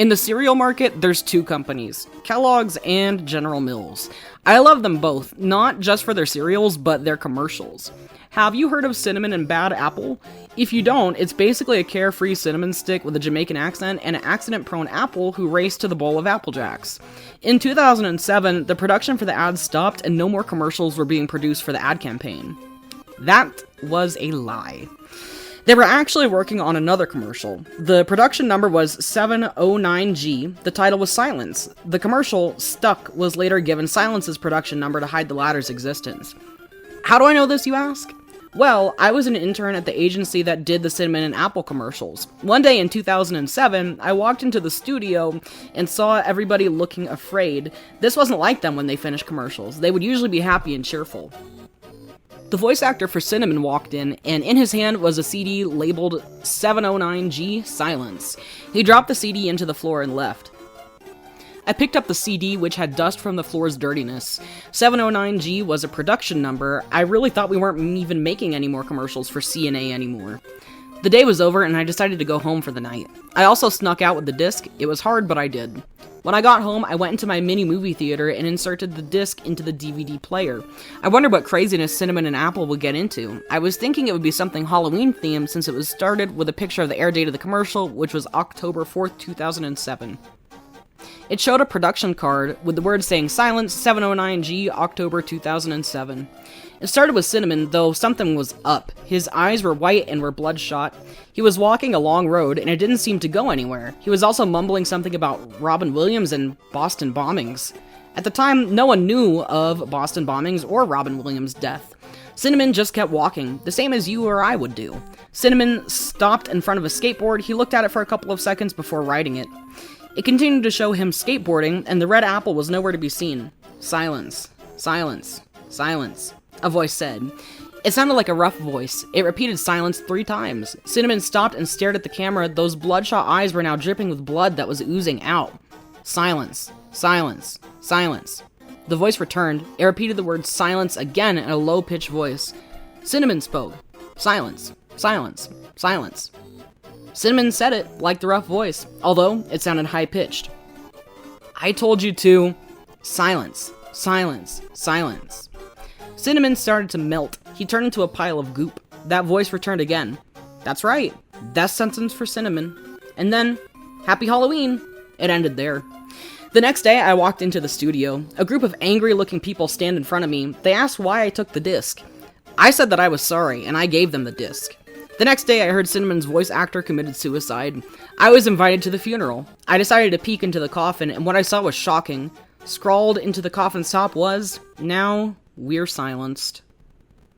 In the cereal market, there's two companies, Kellogg's and General Mills. I love them both, not just for their cereals, but their commercials. Have you heard of Cinnamon and Bad Apple? If you don't, it's basically a carefree cinnamon stick with a Jamaican accent and an accident-prone apple who raced to the bowl of Apple Jacks. In 2007, the production for the ad stopped and no more commercials were being produced for the ad campaign. That was a lie. They were actually working on another commercial. The production number was 709G. The title was Silence. The commercial, Stuck, was later given Silence's production number to hide the latter's existence. How do I know this, you ask? Well, I was an intern at the agency that did the Cinnamon and Apple commercials. One day in 2007, I walked into the studio and saw everybody looking afraid. This wasn't like them when they finished commercials. They would usually be happy and cheerful. The voice actor for Cinnamon walked in, and in his hand was a CD labeled 709G Silence. He dropped the CD into the floor and left. I picked up the CD, which had dust from the floor's dirtiness. 709G was a production number. I really thought we weren't even making any more commercials for CNA anymore. The day was over, and I decided to go home for the night. I also snuck out with the disc. It was hard, but I did. When I got home, I went into my mini movie theater and inserted the disc into the DVD player. I wondered what craziness Cinnamon and Apple would get into. I was thinking it would be something Halloween-themed since it was started with a picture of the air date of the commercial, which was October 4th, 2007. It showed a production card with the words saying Silence 709G October 2007. It started with Cinnamon, though something was up. His eyes were white and were bloodshot. He was walking a long road, and it didn't seem to go anywhere. He was also mumbling something about Robin Williams and Boston bombings. At the time, no one knew of Boston bombings or Robin Williams' death. Cinnamon just kept walking, the same as you or I would do. Cinnamon stopped in front of a skateboard. He looked at it for a couple of seconds before riding it. It continued to show him skateboarding, and the red apple was nowhere to be seen. Silence. Silence. Silence. A voice said. It sounded like a rough voice. It repeated silence 3 times. Cinnamon stopped and stared at the camera. Those bloodshot eyes were now dripping with blood that was oozing out. Silence. Silence. Silence. The voice returned. It repeated the word silence again in a low-pitched voice. Cinnamon spoke. Silence. Silence. Silence. Cinnamon said it like the rough voice, although it sounded high-pitched. I told you to. Silence. Silence. Silence. Cinnamon started to melt. He turned into a pile of goop. That voice returned again. That's right. Death sentence for Cinnamon. And then, Happy Halloween. It ended there. The next day, I walked into the studio. A group of angry-looking people stand in front of me. They asked why I took the disc. I said that I was sorry, and I gave them the disc. The next day, I heard Cinnamon's voice actor committed suicide. I was invited to the funeral. I decided to peek into the coffin, and what I saw was shocking. Scrawled into the coffin's top was, "Now we're silenced."